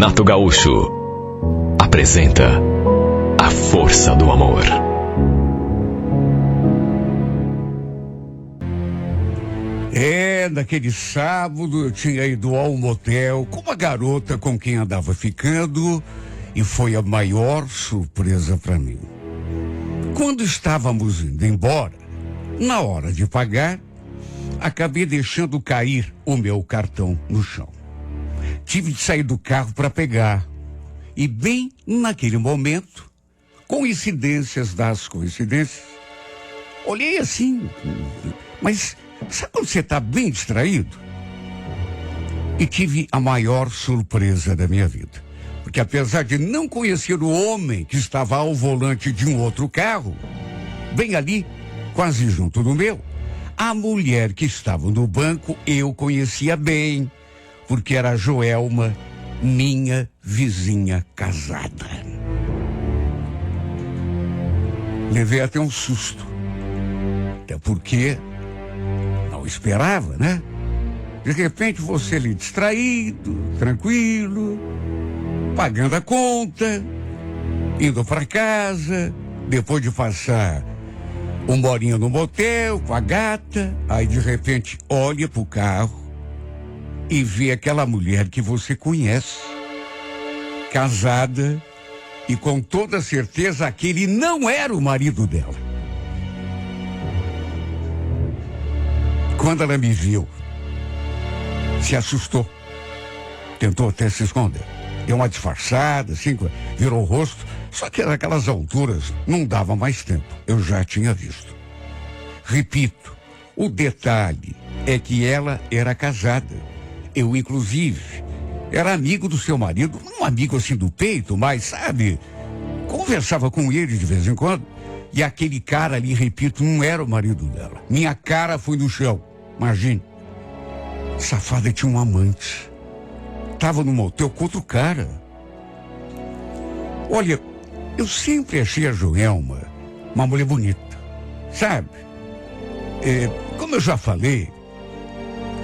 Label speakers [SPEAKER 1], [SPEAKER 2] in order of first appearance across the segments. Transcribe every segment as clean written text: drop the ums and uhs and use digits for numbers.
[SPEAKER 1] Renato Gaúcho apresenta A Força do Amor.
[SPEAKER 2] Naquele sábado eu tinha ido ao motel com uma garota com quem andava ficando e foi a maior surpresa para mim. Quando estávamos indo embora, na hora de pagar, acabei deixando cair o meu cartão no chão. Tive de sair do carro para pegar. E bem naquele momento, coincidências das coincidências, olhei assim, mas sabe quando você está bem distraído? E tive a maior surpresa da minha vida. Porque apesar de não conhecer o homem que estava ao volante de um outro carro, bem ali, quase junto do meu, a mulher que estava no banco eu conhecia bem, porque era a Joelma, minha vizinha casada. Levei até um susto. Até porque não esperava, né? De repente você ali distraído, tranquilo, pagando a conta, indo para casa, depois de passar uma horinha no motel com a gata, aí de repente olha pro carro e vê aquela mulher que você conhece, casada, e com toda certeza aquele não era o marido dela. Quando ela me viu, se assustou, tentou até se esconder. Deu uma disfarçada, assim, virou o rosto, só que naquelas alturas não dava mais tempo, eu já tinha visto. Repito, o detalhe é que ela era casada. Eu, inclusive, era amigo do seu marido, um amigo assim do peito, mas, sabe, conversava com ele de vez em quando, e aquele cara ali, repito, não era o marido dela. Minha cara foi no chão, imagine. Safada tinha um amante. Tava no motel com outro cara. Olha, eu sempre achei a Joelma uma mulher bonita, sabe? Como eu já falei,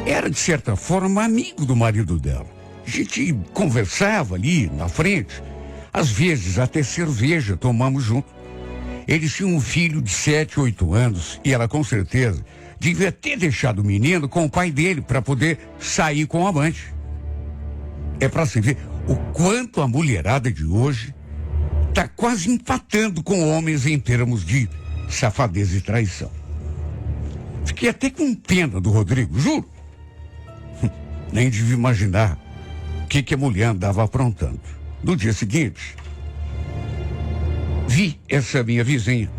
[SPEAKER 2] era de certa forma amigo do marido dela. A gente conversava ali na frente, às vezes até cerveja tomamos junto. Eles tinham um filho de 7, 8 anos e ela com certeza devia ter deixado o menino com o pai dele para poder sair com o amante. É para se ver o quanto a mulherada de hoje está quase empatando com homens em termos de safadeza e traição. Fiquei até com pena do Rodrigo, juro. Nem devia imaginar o que a mulher andava aprontando. No dia seguinte, vi essa minha vizinha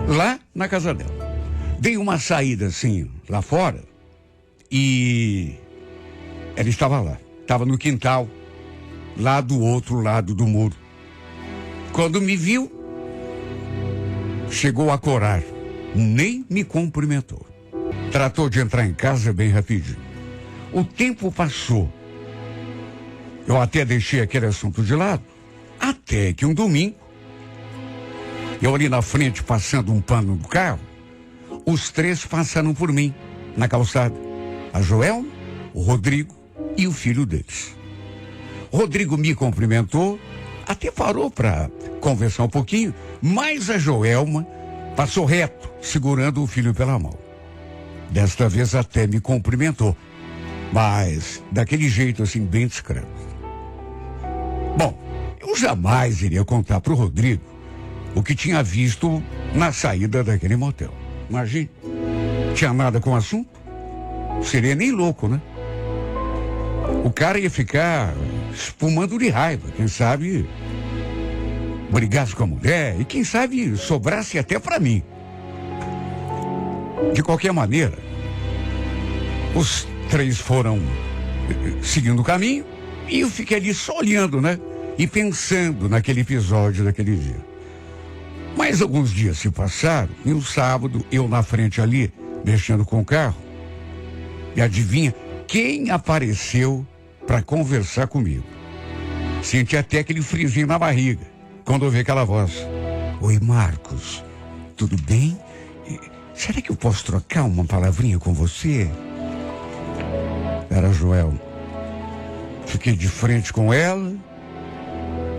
[SPEAKER 2] lá na casa dela. Dei uma saída assim lá fora e ela estava lá. Estava no quintal, lá do outro lado do muro. Quando me viu, chegou a corar, nem me cumprimentou. Tratou de entrar em casa bem rapidinho. O tempo passou. Eu até deixei aquele assunto de lado, até que um domingo, eu ali na frente passando um pano do carro, os três passaram por mim, na calçada. A Joelma, o Rodrigo e o filho deles. O Rodrigo me cumprimentou, até parou para conversar um pouquinho, mas a Joelma passou reto, segurando o filho pela mão. Desta vez até me cumprimentou, mas daquele jeito assim, bem discreto. Bom, eu jamais iria contar para o Rodrigo o que tinha visto na saída daquele motel. Imagine, tinha nada com o assunto? Seria nem louco, né? O cara ia ficar espumando de raiva, quem sabe brigasse com a mulher e quem sabe sobrasse até para mim. De qualquer maneira, os três foram seguindo o caminho e eu fiquei ali só olhando, né? E pensando naquele episódio daquele dia. Mas alguns dias se passaram e um sábado eu na frente ali, mexendo com o carro, e adivinha quem apareceu para conversar comigo? Senti até aquele friozinho na barriga quando ouvi aquela voz. Oi, Marcos, tudo bem? Será que eu posso trocar uma palavrinha com você? Era Joel. Fiquei de frente com ela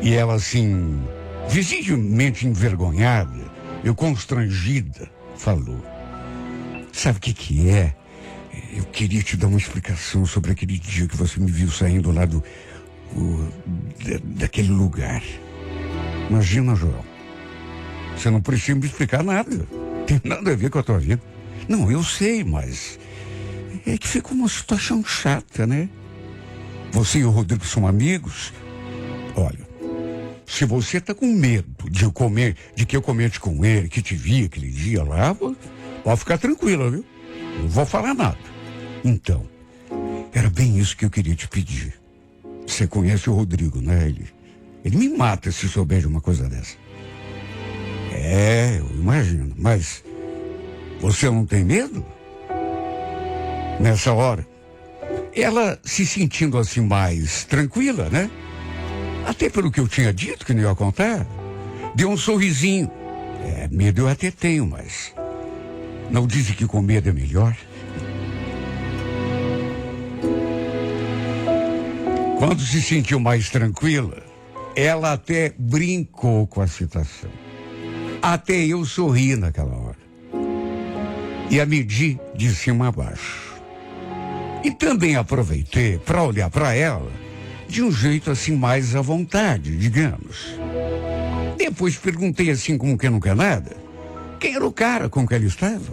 [SPEAKER 2] e ela assim, visivelmente envergonhada, eu constrangida, falou: sabe o que é? Eu queria te dar uma explicação sobre aquele dia que você me viu saindo lá daquele lugar. Imagina, Joel, você não precisa me explicar nada. Tem nada a ver com a tua vida. Não, eu sei, mas é que ficou uma situação chata, né? Você e o Rodrigo são amigos. Olha, se você tá com medo de que eu comente com ele, que te vi aquele dia lá, pode ficar tranquila, viu? Não vou falar nada. Então, era bem isso que eu queria te pedir. Você conhece o Rodrigo, né? Ele me mata se souber de uma coisa dessa. É, eu imagino. Mas você não tem medo? Nessa hora, ela se sentindo assim mais tranquila, né? Até pelo que eu tinha dito que não ia contar, deu um sorrisinho. Medo eu até tenho, mas não dizem que com medo é melhor? Quando se sentiu mais tranquila, ela até brincou com a situação. Até eu sorri naquela hora. E a medi de cima a baixo. E também aproveitei para olhar para ela de um jeito assim mais à vontade, digamos. Depois perguntei assim como que não quer nada, quem era o cara com que ela estava?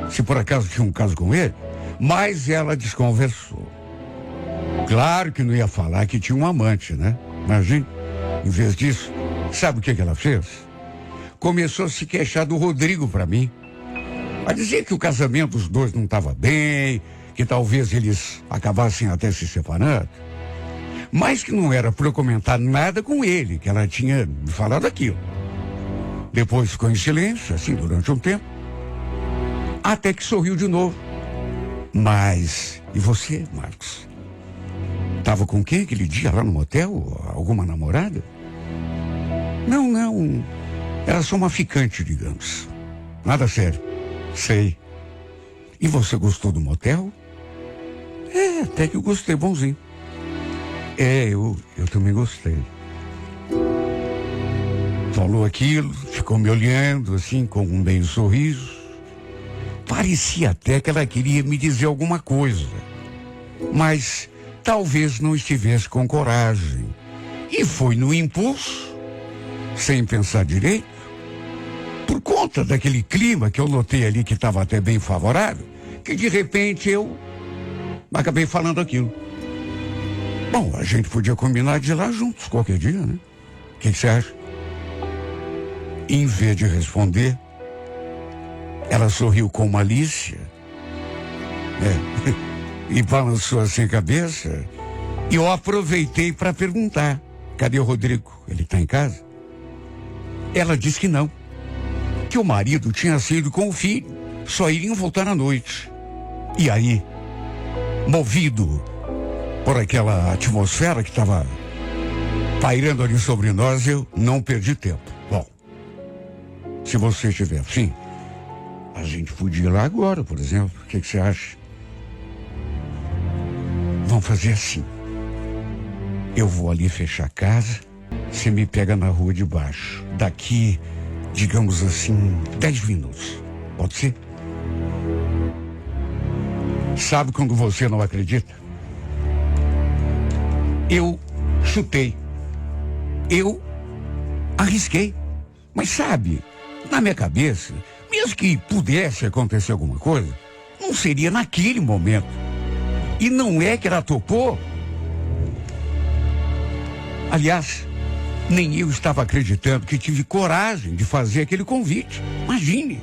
[SPEAKER 2] Se por acaso tinha um caso com ele, mas ela desconversou. Claro que não ia falar que tinha um amante, né? Imagina. Em vez disso, sabe o que ela fez? Começou a se queixar do Rodrigo para mim. A dizer que o casamento dos dois não estava bem, que talvez eles acabassem até se separando. Mas que não era para eu comentar nada com ele, que ela tinha me falado aquilo. Depois ficou em silêncio, assim, durante um tempo. Até que sorriu de novo. Mas, e você, Marcos? Tava com quem aquele dia lá no motel? Alguma namorada? Não. Era só uma ficante, digamos. Nada sério. Sei. E você gostou do motel? Até que eu gostei, bonzinho. Eu também gostei. Falou aquilo, ficou me olhando assim com um meio sorriso. Parecia até que ela queria me dizer alguma coisa. Mas talvez não estivesse com coragem. E foi no impulso, sem pensar direito, por conta daquele clima que eu notei ali que estava até bem favorável, que de repente eu acabei falando aquilo. Bom, a gente podia combinar de ir lá juntos qualquer dia, né? O que você acha? Em vez de responder, ela sorriu com malícia. E balançou assim a cabeça. E eu aproveitei para perguntar: cadê o Rodrigo? Ele está em casa? Ela disse que não. Que o marido tinha saído com o filho. Só iriam voltar à noite. E aí, movido por aquela atmosfera que estava pairando ali sobre nós, eu não perdi tempo. Bom, se você estiver afim, a gente podia ir lá agora, por exemplo. O que você acha? Vamos fazer assim. Eu vou ali fechar a casa, você me pega na rua de baixo. Daqui, digamos assim, 10 minutos. Pode ser? Sabe quando você não acredita? Eu chutei. Eu arrisquei. Mas sabe, na minha cabeça, mesmo que pudesse acontecer alguma coisa, não seria naquele momento. E não é que ela topou. Aliás, nem eu estava acreditando que tive coragem de fazer aquele convite. Imagine,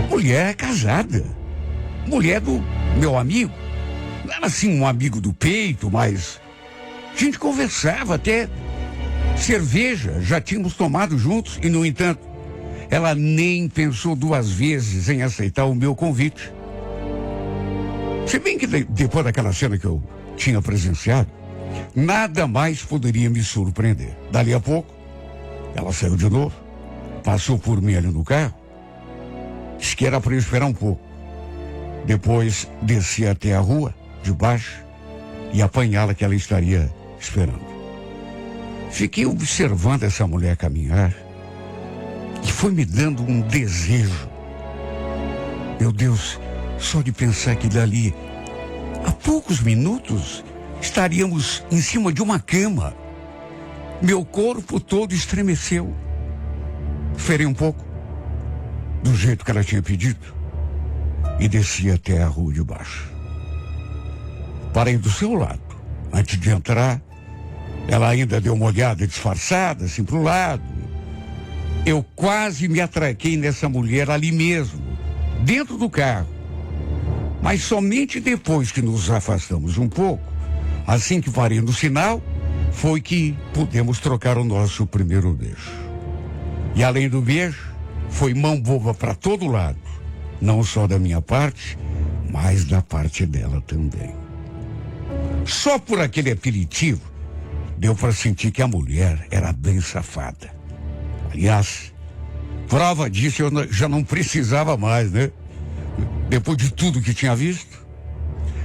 [SPEAKER 2] mulher casada, mulher do meu amigo. Não era assim um amigo do peito, mas a gente conversava até cerveja, já tínhamos tomado juntos e, no entanto, ela nem pensou duas vezes em aceitar o meu convite. Se bem que depois daquela cena que eu tinha presenciado, nada mais poderia me surpreender. Dali a pouco, ela saiu de novo, passou por mim ali no carro, disse que era para eu esperar um pouco. Depois desci até a rua, de baixo, e apanhá-la que ela estaria esperando. Fiquei observando essa mulher caminhar e foi me dando um desejo. Meu Deus, só de pensar que dali a poucos minutos estaríamos em cima de uma cama. Meu corpo todo estremeceu. Esperei um pouco, do jeito que ela tinha pedido, e desci até a rua de baixo. Parei do seu lado. Antes de entrar, ela ainda deu uma olhada disfarçada, assim, pro lado. Eu quase me atraquei nessa mulher ali mesmo, dentro do carro. Mas somente depois que nos afastamos um pouco, assim que parei no sinal, foi que pudemos trocar o nosso primeiro beijo. E além do beijo, foi mão boba para todo lado. Não só da minha parte, mas da parte dela também. Só por aquele aperitivo, deu para sentir que a mulher era bem safada. Aliás, prova disso eu já não precisava mais, né? Depois de tudo que tinha visto,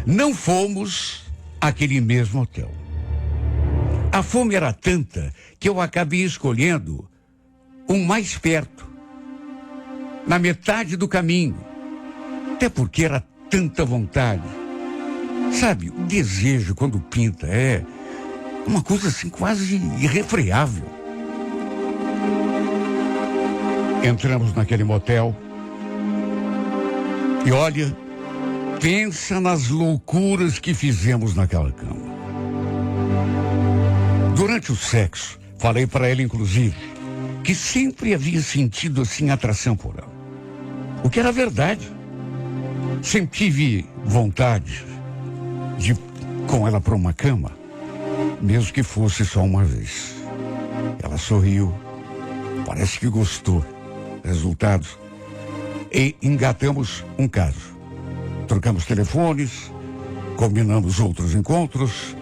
[SPEAKER 2] não fomos àquele mesmo hotel. A fome era tanta que eu acabei escolhendo um mais perto, na metade do caminho. Até porque era tanta vontade. Sabe, o desejo quando pinta é uma coisa assim quase irrefreável. Entramos naquele motel e olha, pensa nas loucuras que fizemos naquela cama. Durante o sexo, falei para ela inclusive que sempre havia sentido assim atração por ela. O que era verdade. Sempre tive vontade de ir com ela para uma cama, mesmo que fosse só uma vez. Ela sorriu, parece que gostou. Resultado, e engatamos um caso. Trocamos telefones, combinamos outros encontros.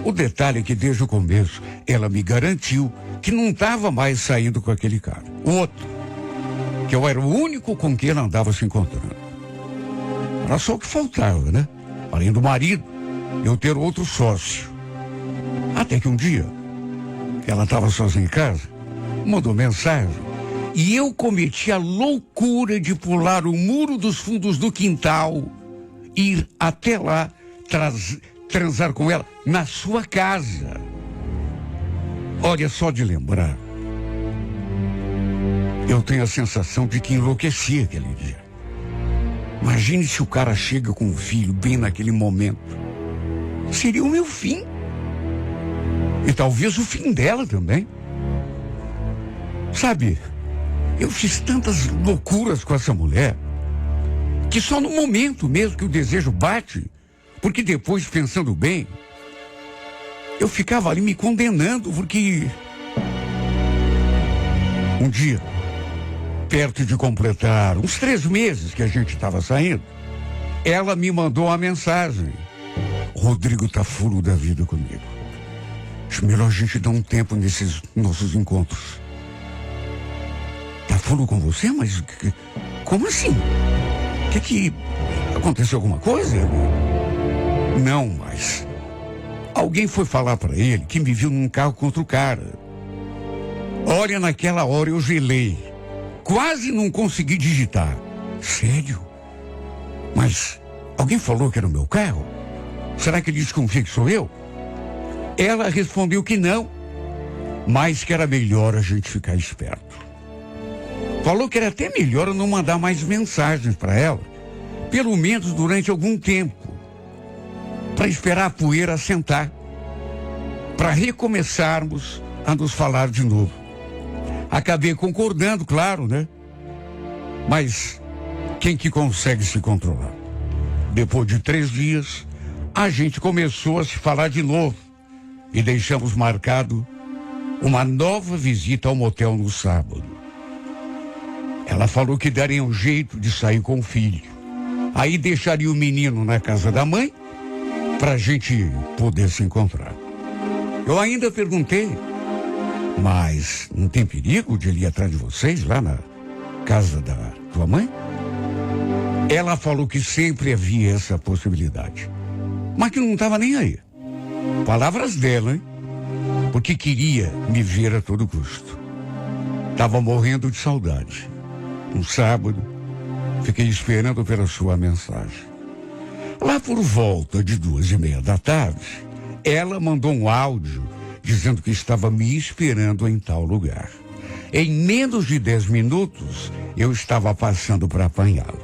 [SPEAKER 2] O detalhe é que desde o começo ela me garantiu que não estava mais saindo com aquele cara. O outro, que eu era o único com quem ela andava se encontrando. Era só o que faltava, né? Além do marido, eu ter outro sócio. Até que um dia, ela estava sozinha em casa, mandou mensagem, e eu cometi a loucura de pular o muro dos fundos do quintal, ir até lá, transar com ela na sua casa. Olha, só de lembrar, eu tenho a sensação de que enlouqueci aquele dia. Imagine se o cara chega com um filho bem naquele momento. Seria o meu fim. E talvez o fim dela também. Sabe, eu fiz tantas loucuras com essa mulher que só no momento mesmo que o desejo bate, porque depois, pensando bem, eu ficava ali me condenando, porque um dia, perto de completar uns 3 meses que a gente estava saindo, ela me mandou uma mensagem: Rodrigo tá furo da vida comigo. Acho melhor a gente dar um tempo nesses nossos encontros. Tá furo com você? Mas como assim? Que aconteceu alguma coisa? Não, mas alguém foi falar para ele que me viu num carro com outro cara. Olha, naquela hora eu gelei. Quase não consegui digitar. Sério? Mas alguém falou que era o meu carro? Será que ele desconfia que sou eu? Ela respondeu que não, mas que era melhor a gente ficar esperto. Falou que era até melhor eu não mandar mais mensagens para ela, pelo menos durante algum tempo, para esperar a poeira assentar, para recomeçarmos a nos falar de novo. Acabei concordando, claro, né? Mas quem que consegue se controlar? Depois de 3 dias, a gente começou a se falar de novo e deixamos marcado uma nova visita ao motel no sábado. Ela falou que daria um jeito de sair com o filho. Aí deixaria o menino na casa da mãe para a gente poder se encontrar. Eu ainda perguntei: mas não tem perigo de ele ir atrás de vocês lá na casa da tua mãe? Ela falou que sempre havia essa possibilidade, mas que não estava nem aí. Palavras dela, hein? Porque queria me ver a todo custo. Estava morrendo de saudade. Um sábado, fiquei esperando pela sua mensagem. Lá por volta de 2:30 da tarde, ela mandou um áudio dizendo que estava me esperando em tal lugar. Em menos de 10 minutos, eu estava passando para apanhá-la.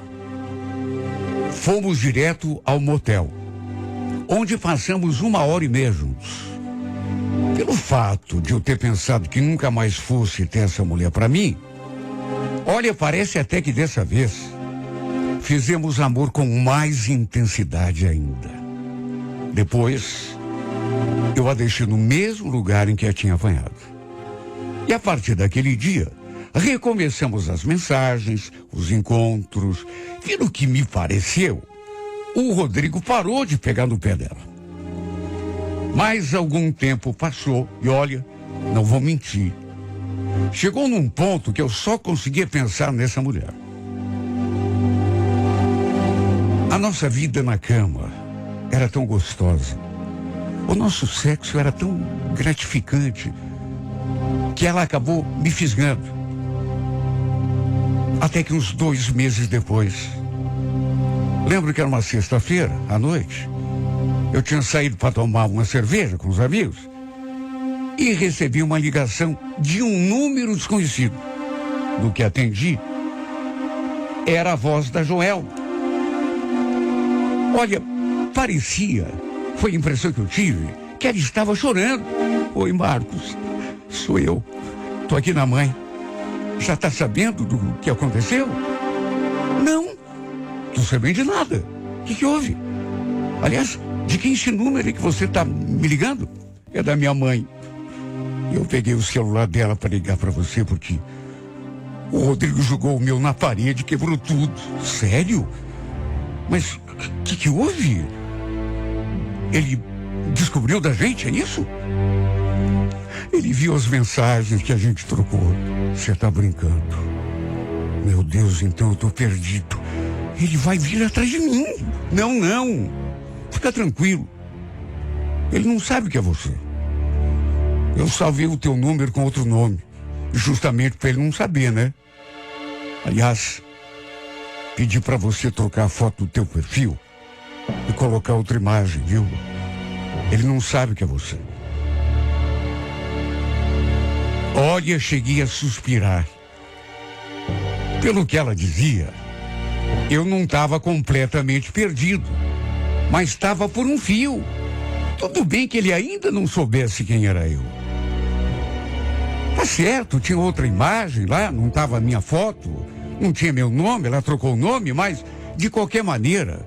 [SPEAKER 2] Fomos direto ao motel, onde passamos 1h30 juntos. Pelo fato de eu ter pensado que nunca mais fosse ter essa mulher para mim, olha, parece até que dessa vez fizemos amor com mais intensidade ainda. Depois, eu a deixei no mesmo lugar em que a tinha apanhado. E a partir daquele dia, recomeçamos as mensagens, os encontros. Pelo que me pareceu, o Rodrigo parou de pegar no pé dela. Mas algum tempo passou e olha, não vou mentir, chegou num ponto que eu só conseguia pensar nessa mulher. A nossa vida na cama era tão gostosa. O nosso sexo era tão gratificante que ela acabou me fisgando. Até que uns 2 meses depois, lembro que era uma sexta-feira, à noite, eu tinha saído para tomar uma cerveja com os amigos e recebi uma ligação de um número desconhecido. No que atendi, era a voz da Joelma. Olha, parecia, foi a impressão que eu tive, que ela estava chorando. Oi, Marcos, sou eu. Tô aqui na mãe. Já tá sabendo do que aconteceu? Não, não sabendo de nada. O que houve? Aliás, de quem esse número que você tá me ligando? É da minha mãe. Eu peguei o celular dela para ligar para você porque o Rodrigo jogou o meu na parede e quebrou tudo. Sério? Mas o que houve? Ele descobriu da gente, é isso? Ele viu as mensagens que a gente trocou. Você tá brincando. Meu Deus, então eu tô perdido. Ele vai vir atrás de mim. Não. Fica tranquilo. Ele não sabe o que é você. Eu salvei o teu número com outro nome. Justamente para ele não saber, né? Aliás, pedi para você trocar a foto do teu perfil e colocar outra imagem, viu? Ele não sabe o que é você. Olha, cheguei a suspirar. Pelo que ela dizia, eu não estava completamente perdido, mas estava por um fio. Tudo bem que ele ainda não soubesse quem era eu. Tá certo, tinha outra imagem lá, não estava a minha foto, não tinha meu nome, ela trocou o nome, mas de qualquer maneira,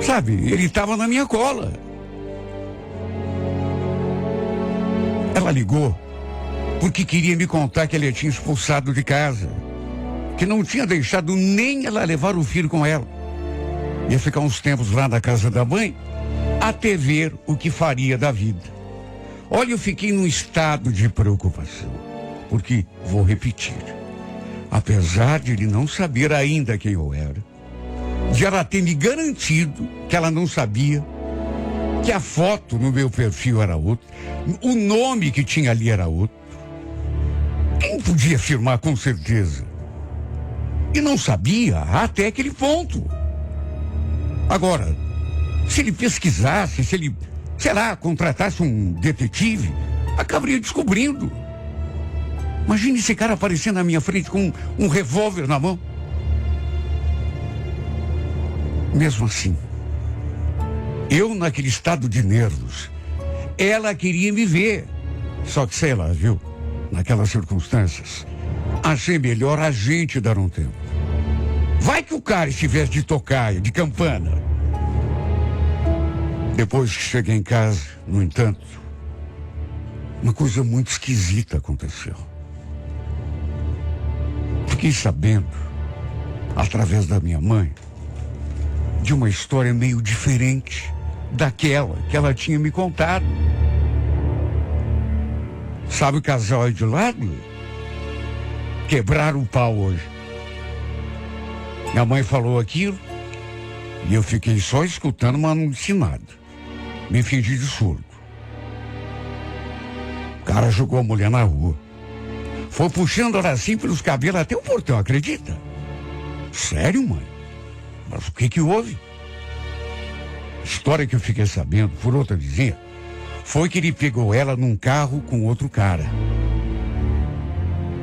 [SPEAKER 2] sabe, ele estava na minha cola. Ela ligou porque queria me contar que ele a tinha expulsado de casa, que não tinha deixado nem ela levar o filho com ela. Ia ficar uns tempos lá na casa da mãe, até ver o que faria da vida. Olha, eu fiquei num estado de preocupação, porque, vou repetir, apesar de ele não saber ainda quem eu era, de ela ter me garantido que ela não sabia, que a foto no meu perfil era outra, o nome que tinha ali era outro, quem podia afirmar com certeza? E não sabia até aquele ponto. Agora, se ele pesquisasse, se ele, sei lá, contratasse um detetive, acabaria descobrindo. Imagine esse cara aparecendo na minha frente com um revólver na mão. Mesmo assim, eu naquele estado de nervos, ela queria me ver. Só que, sei lá, viu? Naquelas circunstâncias, achei melhor a gente dar um tempo. Vai que o cara estivesse de tocaia, de campana. Depois que cheguei em casa, no entanto, uma coisa muito esquisita aconteceu. Fiquei sabendo, através da minha mãe, de uma história meio diferente daquela que ela tinha me contado. Sabe o casal aí de lado? Quebraram o pau hoje. Minha mãe falou aquilo e eu fiquei só escutando, mas não disse nada. Me fingi de surdo. O cara jogou a mulher na rua. Foi puxando ela assim pelos cabelos até o portão, acredita? Sério, mãe? Mas o que houve? História que eu fiquei sabendo por outra vizinha foi que ele pegou ela num carro com outro cara.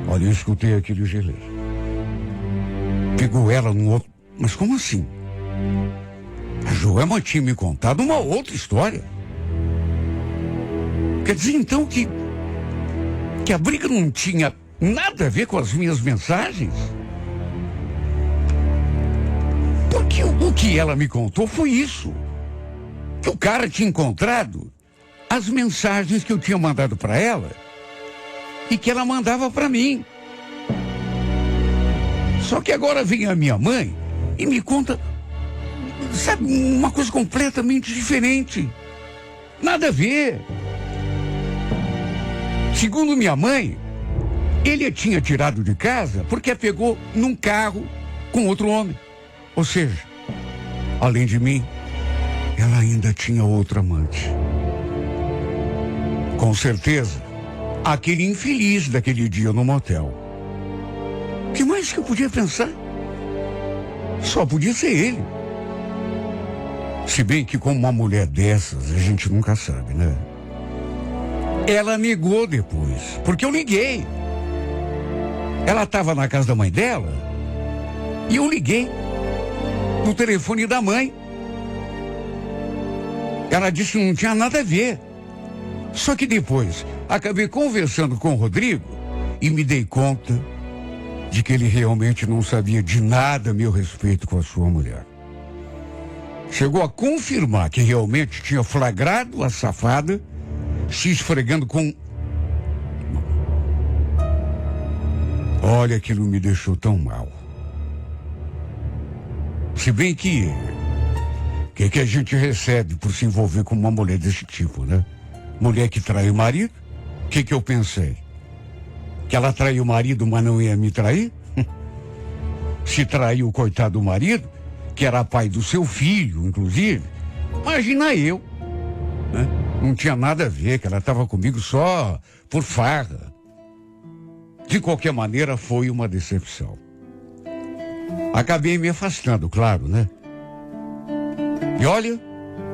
[SPEAKER 2] Olha, eu escutei aquele geleiro. Pegou ela num outro... Mas como assim? A Joelma tinha me contado uma outra história. Quer dizer, então, que a briga não tinha nada a ver com as minhas mensagens? Porque o que ela me contou foi isso. Que o cara tinha encontrado as mensagens que eu tinha mandado para ela e que ela mandava para mim. Só que agora vem a minha mãe e me conta, sabe, uma coisa completamente diferente. Nada a ver. Segundo minha mãe, ele a tinha tirado de casa porque a pegou num carro com outro homem. Ou seja, além de mim, ela ainda tinha outra amante. Com certeza, aquele infeliz daquele dia no motel. O que mais que eu podia pensar? Só podia ser ele. Se bem que com uma mulher dessas, a gente nunca sabe, né? Ela negou depois, porque eu liguei. Ela estava na casa da mãe dela e eu liguei no telefone da mãe. Ela disse que não tinha nada a ver. Só que depois acabei conversando com o Rodrigo e me dei conta de que ele realmente não sabia de nada a meu respeito com a sua mulher. Chegou a confirmar que realmente tinha flagrado a safada se esfregando com... Olha, aquilo me deixou tão mal. Se bem que a gente recebe por se envolver com uma mulher desse tipo, né? Mulher que trai o marido. O que eu pensei? Que ela traiu o marido, mas não ia me trair? Se traiu o coitado do marido, que era pai do seu filho, inclusive. Imagina eu, né? Não tinha nada a ver, que ela estava comigo só por farra. De qualquer maneira, foi uma decepção. Acabei me afastando, claro, né? E olha,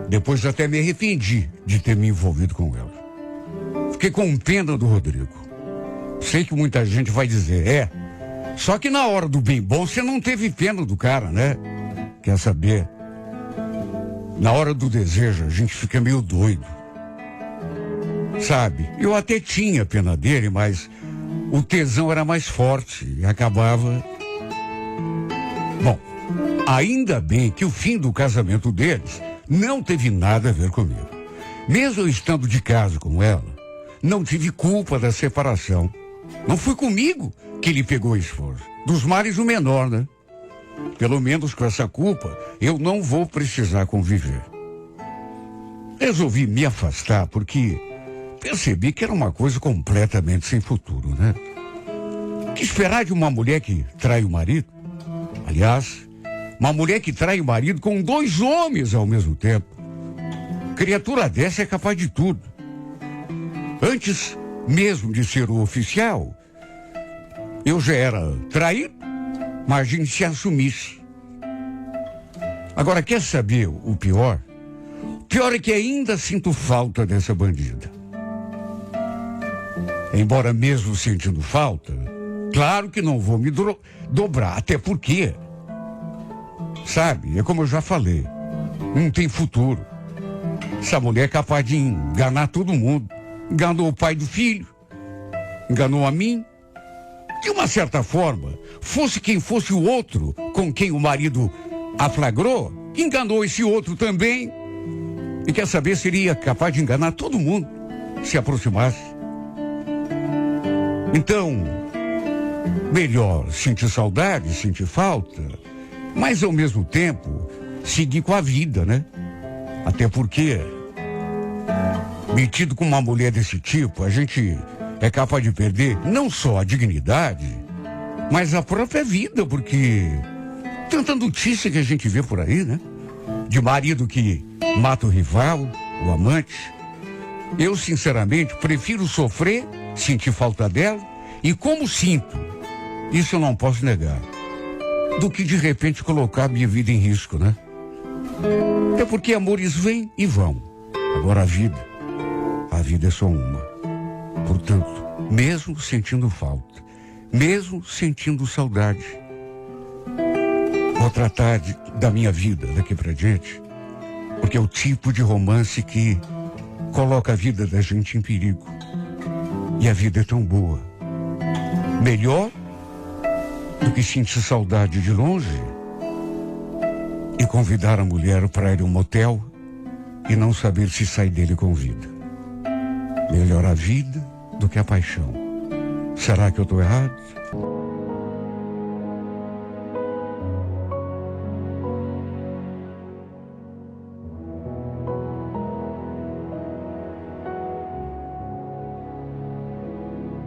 [SPEAKER 2] depois até me arrependi de ter me envolvido com ela. Fiquei com pena do Rodrigo. Sei que muita gente vai dizer, só que na hora do bem bom você não teve pena do cara, né? Quer saber? Na hora do desejo a gente fica meio doido. Sabe, eu até tinha pena dele, mas o tesão era mais forte e acabava... Bom, ainda bem que o fim do casamento deles não teve nada a ver comigo. Mesmo eu estando de casa com ela, não tive culpa da separação. Não foi comigo que ele pegou esforço. Dos males o menor, né? Pelo menos com essa culpa, eu não vou precisar conviver. Resolvi me afastar porque percebi que era uma coisa completamente sem futuro, né? Que esperar de uma mulher que trai o marido? Aliás, uma mulher que trai o marido com 2 homens ao mesmo tempo. Criatura dessa é capaz de tudo. Antes mesmo de ser o oficial, eu já era traído, mas a gente se assumisse. Agora, quer saber o pior? O pior é que ainda sinto falta dessa bandida. Embora mesmo sentindo falta, claro que não vou me dobrar, até porque, sabe, é como eu já falei, não tem futuro. Essa mulher é capaz de enganar todo mundo. Enganou o pai do filho, enganou a mim. De uma certa forma, fosse quem fosse o outro com quem o marido a flagrou, enganou esse outro também. E quer saber, seria capaz de enganar todo mundo se aproximasse. Então, melhor sentir saudade, sentir falta, mas ao mesmo tempo seguir com a vida, né? Até porque, metido com uma mulher desse tipo, a gente é capaz de perder não só a dignidade, mas a própria vida, porque tanta notícia que a gente vê por aí, né? De marido que mata o rival, o amante, eu sinceramente prefiro sofrer, sentir falta dela, e como sinto, isso eu não posso negar, do que de repente colocar minha vida em risco, né? É porque amores vêm e vão. Agora a vida é só uma. Portanto, mesmo sentindo falta, mesmo sentindo saudade, vou tratar da minha vida daqui pra diante, porque é o tipo de romance que coloca a vida da gente em perigo. E a vida é tão boa. Melhor do que sentir saudade de longe e convidar a mulher para ir a um motel e não saber se sai dele com vida. Melhor a vida do que a paixão. Será que eu estou errado?